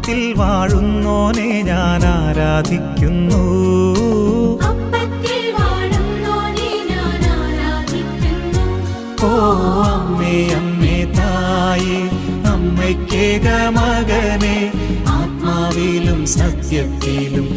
അപ്പത്തിൽ വാഴുന്നോനെ ഞാൻ ആരാധിക്കുന്നു. ഓ അമ്മേ അമ്മേ തായേ അമ്മയ്ക്കേക മകനെ, ആത്മാവിലും സത്യത്തിലും